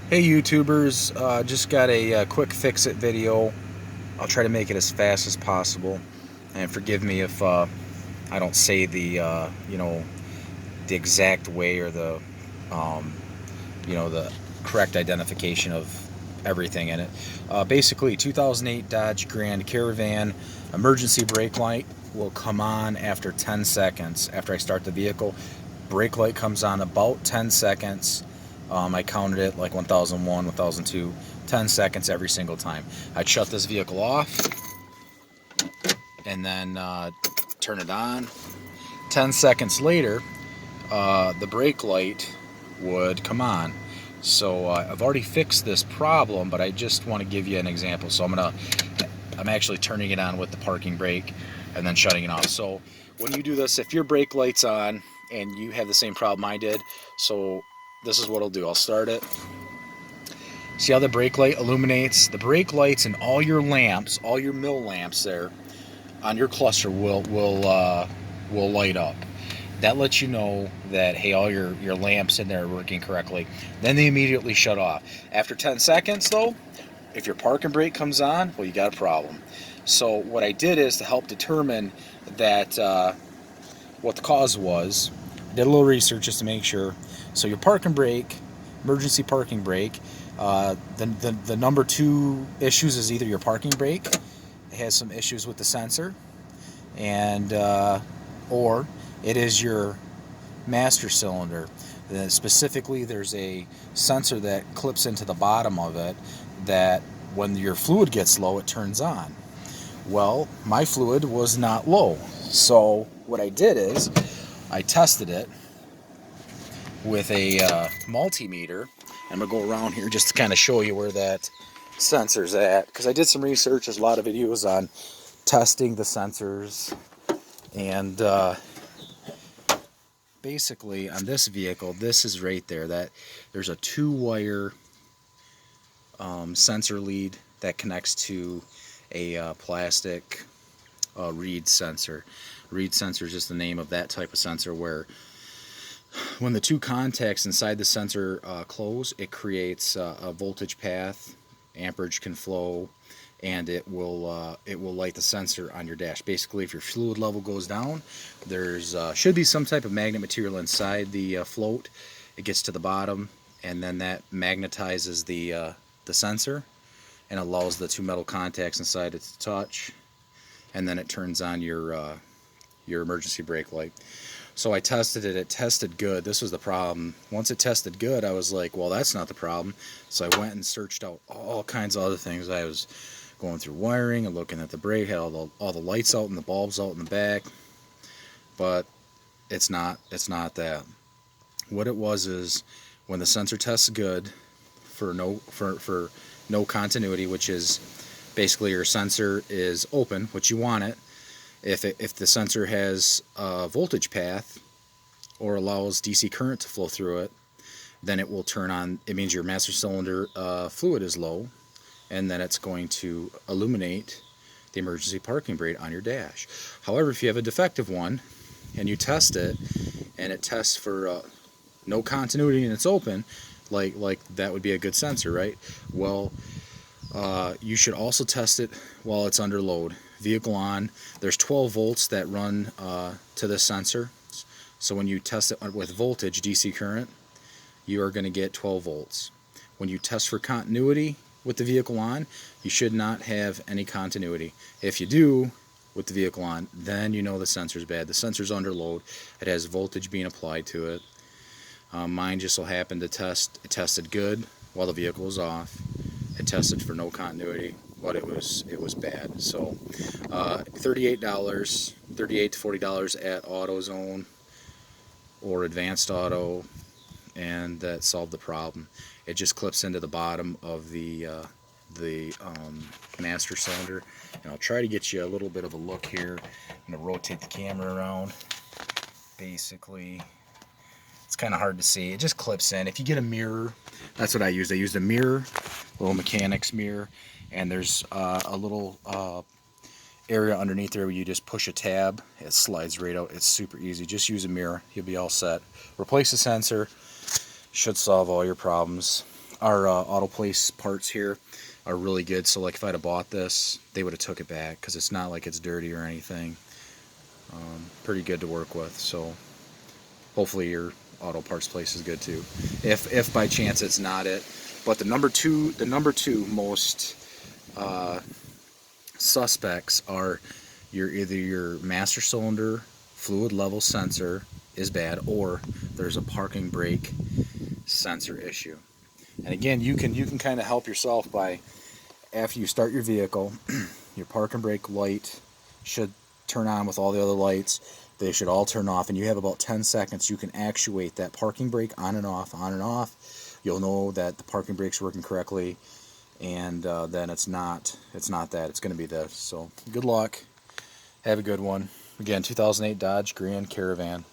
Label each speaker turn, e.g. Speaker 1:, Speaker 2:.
Speaker 1: Hey YouTubers, just got a quick fix-it video. I'll try to make it as fast as possible, and forgive me if I don't say the exact way or um, the correct identification of everything in it. Basically, 2008 Dodge Grand Caravan emergency brake light will come on after 10 seconds after I start the vehicle. Brake light comes on about 10 seconds. I counted it like 1001, 1002, 10 seconds every single time. I'd shut this vehicle off and then turn it on. 10 seconds later, the brake light would come on. So I've already fixed this problem, but I just want to give you an example. So I'm actually turning it on with the parking brake and then shutting it off. So when you do this, if your brake light's on and you have the same problem I did, so this is what I'll do. I'll start it. See how the brake light illuminates? The brake lights and all your lamps, all your mill lamps there on your cluster will light up. That lets you know that, hey, all your lamps in there are working correctly. Then they immediately shut off. After 10 seconds though, if your parking brake comes on, well, you got a problem. So what I did is to help determine that what the cause was, I did a little research just to make sure. So your parking brake, emergency parking brake, the number two issues is either your parking brake, it has some issues with the sensor, and or it is your master cylinder. Specifically, there's a sensor that clips into the bottom of it that when your fluid gets low, it turns on. Well, my fluid was not low. So what I did is I tested it with a multimeter. I'm going to go around here just to kind of show you where that sensor's at, because I did some research. There's a lot of videos on testing the sensors, and basically on this vehicle, this is right there, that there's a 2-wire sensor lead that connects to a plastic reed sensor. Reed sensor is just the name of that type of sensor, where when the two contacts inside the sensor close, it creates a voltage path, amperage can flow, and it will light the sensor on your dash. Basically, if your fluid level goes down, there's should be some type of magnet material inside the float. It gets to the bottom, and then that magnetizes the sensor and allows the two metal contacts inside it to touch, and then it turns on your emergency brake light. So I tested it. It tested good. This was the problem. Once it tested good, I was like, well, that's not the problem. So I went and searched out all kinds of other things. I was going through wiring and looking at the brake, had all the lights out and the bulbs out in the back. But it's not that. What it was is, when the sensor tests good for no continuity, which is basically your sensor is open, which you want it. If the sensor has a voltage path or allows DC current to flow through it, then it will turn on. It means your master cylinder fluid is low, and then it's going to illuminate the emergency parking brake on your dash. However, if you have a defective one and you test it, and it tests for no continuity and it's open, like that would be a good sensor, right? Well, you should also test it while it's under load. Vehicle on, there's 12 volts that run to this sensor. So when you test it with voltage, DC current, you are going to get 12 volts. When you test for continuity with the vehicle on, you should not have any continuity. If you do with the vehicle on, then you know the sensor's bad. The sensor's under load. It has voltage being applied to it. Mine just so happened to test. It tested good while the vehicle was off. It tested for no continuity, but it was bad. So $38, $38 to $40 at AutoZone or Advanced Auto, and that solved the problem. It just clips into the bottom of the master cylinder, and I'll try to get you a little bit of a look here. I'm going to rotate the camera around. Basically, it's kind of hard to see. It just clips in. If you get a mirror, that's what I used. I used a mirror, a little mechanics mirror, and there's a little area underneath there where you just push a tab. It slides right out. It's super easy. Just use a mirror. You'll be all set. Replace the sensor. Should solve all your problems. Our auto place parts here are really good. So like if I'd have bought this, they would have took it back because it's not like it's dirty or anything. Pretty good to work with. So hopefully your auto parts place is good too. If by chance it's not it, but the number two most suspects are either your master cylinder fluid level sensor is bad, or there's a parking brake sensor issue. And again, you can kind of help yourself by, after you start your vehicle, your park and brake light should turn on with all the other lights. They should all turn off, and you have about 10 seconds. You can actuate that parking brake on and off, on and off. You'll know that the parking brake's working correctly, and then it's not that. It's going to be this. So good luck. Have a good one. Again, 2008 Dodge Grand Caravan.